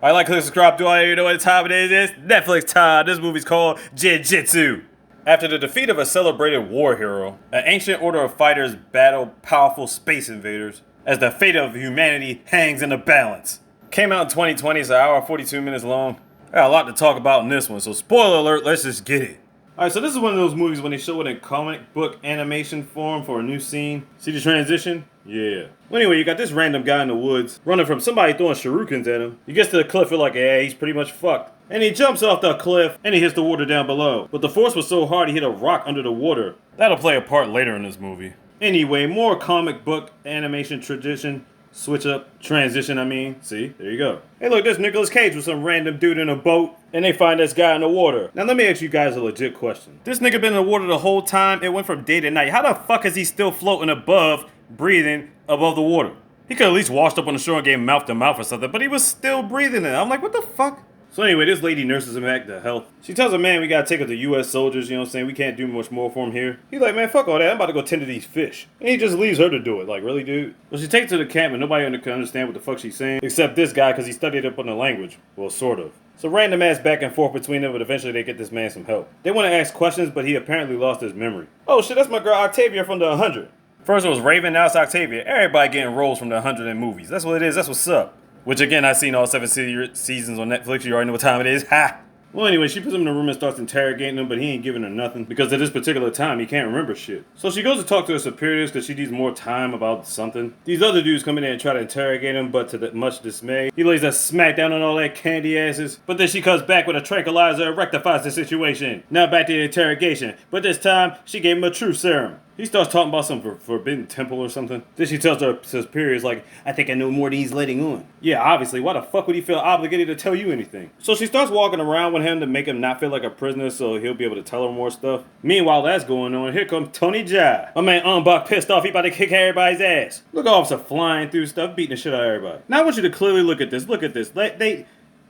I like to subscribe to all you know what time it is. It's Netflix time. This movie's called Jiu Jitsu. After the defeat of a celebrated war hero, an ancient order of fighters battle powerful space invaders as the fate of humanity hangs in the balance. Came out in 2020, it's an hour and 42 minutes long. I got a lot to talk about in this one, so spoiler alert, let's just get it. Alright, so this is one of those movies when they show it in comic book animation form for a new scene. See the transition? Yeah. Well, anyway, you got this random guy in the woods running from somebody throwing shurikens at him. He gets to the cliff, you're like, yeah, he's pretty much fucked. And he jumps off the cliff and he hits the water down below. But the force was so hard he hit a rock under the water. That'll play a part later in this movie. Anyway, more comic book animation tradition. Switch up, transition, I mean. See, there you go. Hey look, there's Nicolas Cage with some random dude in a boat, and they find this guy in the water. Now let me ask you guys a legit question. This nigga been in the water the whole time, it went from day to night. How the fuck is he still floating above, breathing above the water? He could at least washed up on the shore and gave him mouth to mouth or something, but he was still breathing it. I'm like, what the fuck? So anyway, this lady nurses him back to health. She tells her, man, we gotta take her to U.S. soldiers, you know what I'm saying? We can't do much more for him here. He's like, man, fuck all that. I'm about to go tend to these fish. And he just leaves her to do it. Like, really, dude? Well, she takes her to the camp and nobody can understand what the fuck she's saying. Except this guy, because he studied up on the language. Well, sort of. So random ass back and forth between them, but eventually they get this man some help. They want to ask questions, but he apparently lost his memory. Oh shit, that's my girl Octavia from the 100. First it was Raven, now it's Octavia. Everybody getting roles from the 100 in movies. That's what it is, that's what's up. Which again, I've seen all 7 seasons on Netflix. You already know what time it is. Ha! Well, anyway, she puts him in a room and starts interrogating him, but he ain't giving her nothing because at this particular time, he can't remember shit. So she goes to talk to her superiors because she needs more time about something. These other dudes come in there and try to interrogate him, but to much dismay, he lays a smack down on all that candy asses. But then she comes back with a tranquilizer and rectifies the situation. Now back to the interrogation, but this time, she gave him a truth serum. He starts talking about some forbidden temple or something. Then she tells her superiors, like, I think I know more than he's letting on. Yeah, obviously, why the fuck would he feel obligated to tell you anything? So she starts walking around with him to make him not feel like a prisoner so he'll be able to tell her more stuff. Meanwhile, that's going on. Here comes Tony Jai. My man Umbach pissed off, he about to kick everybody's ass. Look, officer flying through stuff, beating the shit out of everybody. Now I want you to clearly look at this. Look at this.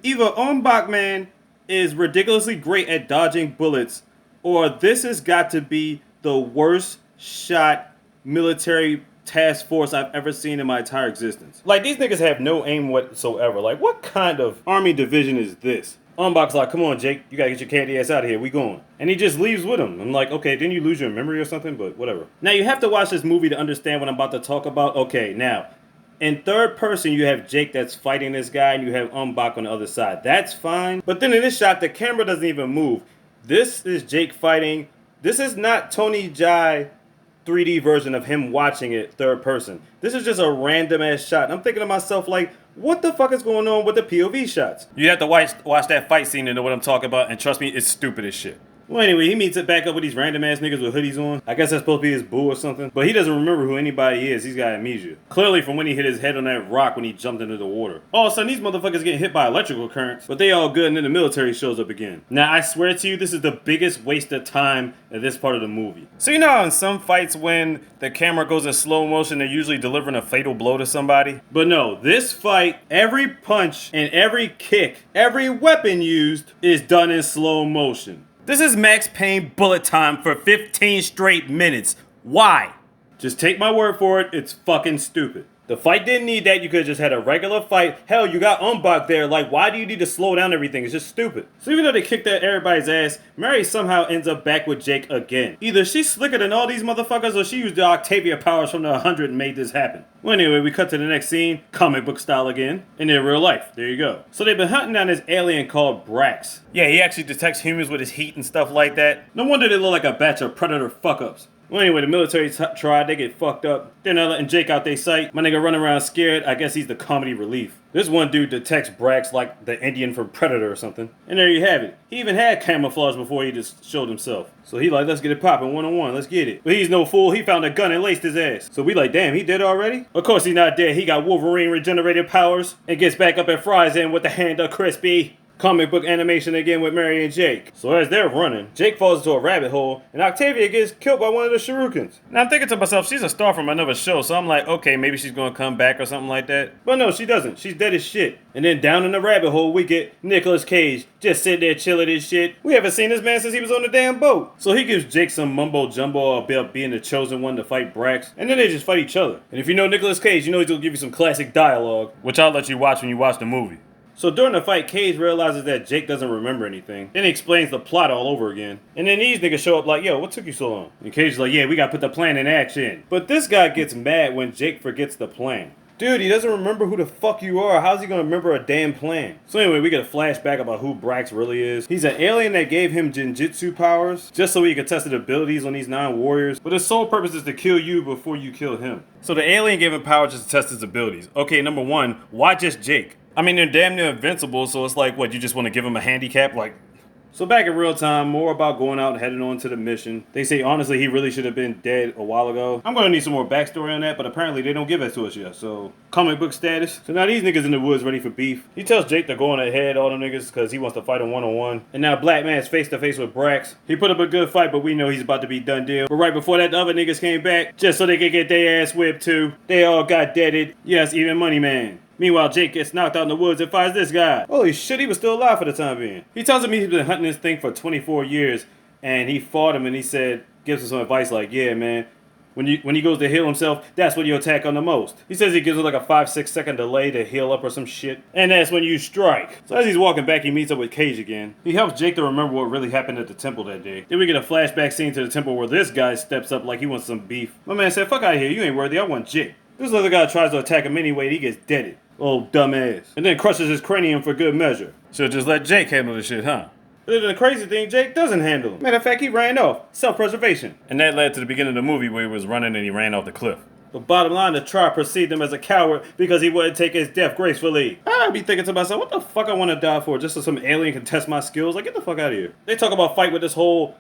Either Umbach, man, is ridiculously great at dodging bullets, or this has got to be the worst shot military task force I've ever seen in my entire existence. Like, these niggas have no aim whatsoever. Like, what kind of army division is this? Umbach's like, come on, Jake, you gotta get your candy ass out of here, we going. And he just leaves with him. I'm like, okay, didn't you lose your memory or something? But whatever. Now, you have to watch this movie to understand what I'm about to talk about. Okay, now, in third person, you have Jake that's fighting this guy, and you have Umbach on the other side. That's fine. But then in this shot, the camera doesn't even move. This is Jake fighting. This is not Tony Jai 3D version of him watching it third person. This is just a random ass shot. And I'm thinking to myself, like, what the fuck is going on with the POV shots? You have to watch that fight scene to know what I'm talking about, and trust me, it's stupid as shit. Well, anyway, he meets it back up with these random ass niggas with hoodies on. I guess that's supposed to be his boo or something. But he doesn't remember who anybody is. He's got amnesia. Clearly from when he hit his head on that rock when he jumped into the water. All of a sudden, these motherfuckers getting hit by electrical currents. But they all good, and then the military shows up again. Now, I swear to you, this is the biggest waste of time in this part of the movie. So you know how in some fights when the camera goes in slow motion, they're usually delivering a fatal blow to somebody? But no, this fight, every punch and every kick, every weapon used is done in slow motion. This is Max Payne bullet time for 15 straight minutes. Why? Just take my word for it, it's fucking stupid. The fight didn't need that, you could have just had a regular fight. Hell, you got Umbach there, like why do you need to slow down everything? It's just stupid. So even though they kicked at everybody's ass, Mary somehow ends up back with Jake again. Either she's slicker than all these motherfuckers or she used the Octavia powers from the 100 and made this happen. Well anyway, we cut to the next scene, comic book style again, and in real life, there you go. So they've been hunting down this alien called Brax. Yeah, he actually detects humans with his heat and stuff like that. No wonder they look like a batch of predator fuck-ups. Well, anyway, the military tried, they get fucked up. They're not letting Jake out their sight. My nigga running around scared, I guess he's the comedy relief. This one dude detects Brax like the Indian from Predator or something. And there you have it. He even had camouflage before he just showed himself. So he like, let's get it poppin' one-on-one, let's get it. But he's no fool, he found a gun and laced his ass. So we like, damn, he dead already? Of course he's not dead, he got Wolverine regenerated powers and gets back up and fries in with the hand of Crispy. Comic book animation again with Mary and Jake. So as they're running, Jake falls into a rabbit hole, and Octavia gets killed by one of the shurikens. Now I'm thinking to myself, she's a star from another show, so I'm like, okay, maybe she's gonna come back or something like that. But no, she doesn't. She's dead as shit. And then down in the rabbit hole, we get Nicolas Cage just sitting there chilling his shit. We haven't seen this man since he was on the damn boat. So he gives Jake some mumbo jumbo about being the chosen one to fight Brax, and then they just fight each other. And if you know Nicolas Cage, you know he's gonna give you some classic dialogue, which I'll let you watch when you watch the movie. So during the fight, Cage realizes that Jake doesn't remember anything. Then he explains the plot all over again. And then these niggas show up like, yo, what took you so long? And Cage is like, yeah, we gotta put the plan in action. But this guy gets mad when Jake forgets the plan. Dude, he doesn't remember who the fuck you are. How's he gonna remember a damn plan? So anyway, we get a flashback about who Brax really is. He's an alien that gave him Jiu Jitsu powers, just so he could test the abilities on these 9 warriors. But his sole purpose is to kill you before you kill him. So the alien gave him powers just to test his abilities. Okay, number 1, why just Jake? I mean, they're damn near invincible, so it's like, what, you just want to give him a handicap? Like, so back in real time, more about going out and heading on to the mission. They say, honestly, he really should have been dead a while ago. I'm going to need some more backstory on that, but apparently they don't give it to us yet, so comic book status. So now these niggas in the woods ready for beef. He tells Jake to go on ahead, all them niggas, because he wants to fight him one-on-one. And now Black Man's face-to-face with Brax. He put up a good fight, but we know he's about to be done deal. But right before that, the other niggas came back, just so they could get their ass whipped too. They all got deaded. Yes, even Money Man. Meanwhile, Jake gets knocked out in the woods and finds this guy. Holy shit, he was still alive for the time being. He tells him he's been hunting this thing for 24 years, and he fought him, and he said, gives him some advice like, yeah, man, when he goes to heal himself, that's when you attack on the most. He says he gives him like a 5-6 second delay to heal up or some shit, and that's when you strike. So as he's walking back, he meets up with Cage again. He helps Jake to remember what really happened at the temple that day. Then we get a flashback scene to the temple where this guy steps up like he wants some beef. My man said, fuck out of here, you ain't worthy, I want Jake. This other guy tries to attack him anyway, and he gets deaded. Old dumbass. And then crushes his cranium for good measure. Should've just let Jake handle this shit, huh? But then the crazy thing, Jake doesn't handle him. Matter of fact, he ran off. Self-preservation. And that led to the beginning of the movie where he was running and he ran off the cliff. But bottom line, the tribe perceived him as a coward because he wouldn't take his death gracefully. I'd be thinking to myself, what the fuck I want to die for just so some alien can test my skills? Like, get the fuck out of here. They talk about fight with this whole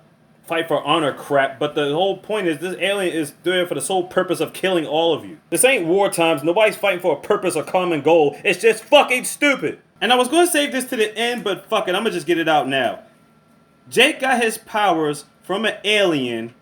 fight for honor crap, but the whole point is this alien is there for the sole purpose of killing all of you. This ain't war times. Nobody's fighting for a purpose or common goal. It's just fucking stupid. And I was going to save this to the end, but fuck it, I'm going to just get it out now. Jake got his powers from an alien,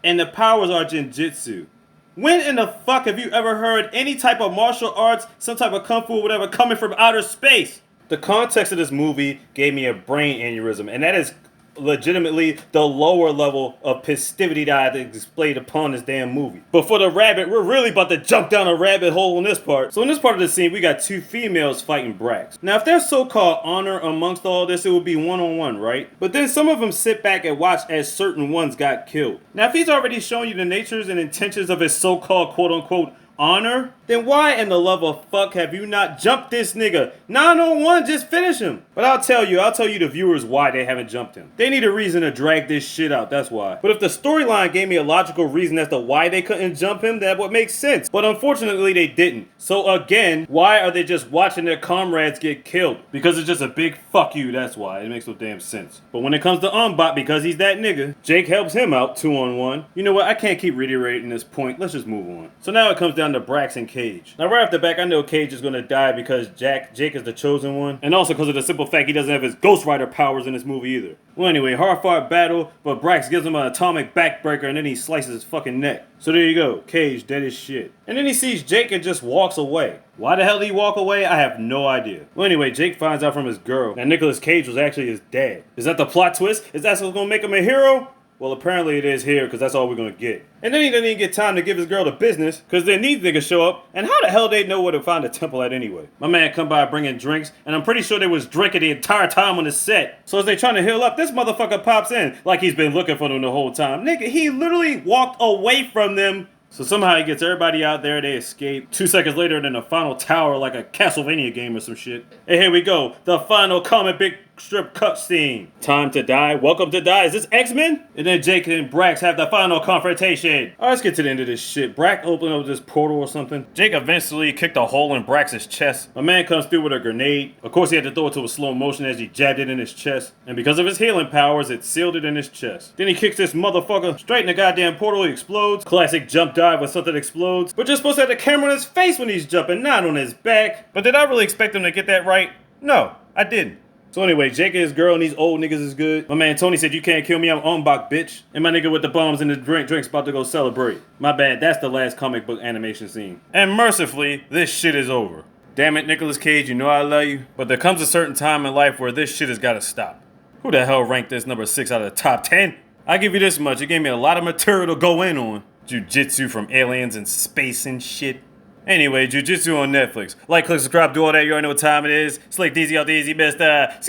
and the powers are Jiu Jitsu. When in the fuck have you ever heard any type of martial arts, some type of kung fu or whatever coming from outer space? The context of this movie gave me a brain aneurysm, and that is legitimately the lower level of festivity that I displayed upon this damn movie. But for the rabbit, we're really about to jump down a rabbit hole in this part. So in this part of the scene, we got 2 females fighting Brax. Now if there's so-called honor amongst all this, it would be one-on-one, right? But then some of them sit back and watch as certain ones got killed. Now if he's already shown you the natures and intentions of his so-called quote-unquote honor, then why in the love of fuck have you not jumped this nigga? 9-on-1, just finish him. But I'll tell you the viewers why they haven't jumped him. They need a reason to drag this shit out, that's why. But if the storyline gave me a logical reason as to why they couldn't jump him, that would make sense. But unfortunately they didn't. So again, why are they just watching their comrades get killed? Because it's just a big fuck you, that's why. It makes no damn sense. But when it comes to Umbot, because he's that nigga, Jake helps him out 2-on-1. You know what, I can't keep reiterating this point, let's just move on. So now it comes down to Brax and Cage. Now right off the back, I know Cage is gonna die because Jake is the chosen one, and also because of the simple fact he doesn't have his Ghost Rider powers in this movie either. Well anyway, hard fought battle, but Brax gives him an atomic backbreaker and then he slices his fucking neck. So there you go, Cage dead as shit. And then he sees Jake and just walks away. Why the hell did he walk away? I have no idea. Well anyway, Jake finds out from his girl that Nicolas Cage was actually his dad. Is that the plot twist? Is that what's gonna make him a hero? Well, apparently it is here, because that's all we're going to get. And then he doesn't even get time to give his girl the business, because then these niggas show up, and how the hell they know where to find the temple at anyway? My man come by bringing drinks, and I'm pretty sure they was drinking the entire time on the set. So as they trying to heal up, this motherfucker pops in, like he's been looking for them the whole time. Nigga, he literally walked away from them. So somehow he gets everybody out there, they escape. 2 seconds later, they're in the final tower like a Castlevania game or some shit. And here we go, the final comic book strip cutscene. Time to die, welcome to die. Is this X-Men? And then Jake and Brax have the final confrontation. Alright, let's get to the end of this shit. Brax opened up this portal or something. Jake eventually kicked a hole in Brax's chest. A man comes through with a grenade. Of course, he had to throw it to a slow motion as he jabbed it in his chest. And because of his healing powers, it sealed it in his chest. Then he kicks this motherfucker straight in the goddamn portal. He explodes. Classic jump dive when something explodes. But you're supposed to have the camera on his face when he's jumping, not on his back. But did I really expect him to get that right? No, I didn't. So anyway, Jake and his girl and these old niggas is good. My man Tony said, you can't kill me, I'm Umbach, bitch. And my nigga with the bombs and the drink's about to go celebrate. My bad, that's the last comic book animation scene. And mercifully, this shit is over. Damn it, Nicolas Cage, you know I love you. But there comes a certain time in life where this shit has gotta stop. Who the hell ranked this number 6 out of the top 10? I give you this much, it gave me a lot of material to go in on. Jiu Jitsu from aliens and space and shit. Anyway, Jiu Jitsu on Netflix. Like, click, subscribe, do all that. You already know what time it is. Slick DZ, all DZ, Mr.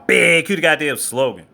Big, cue the goddamn slogan.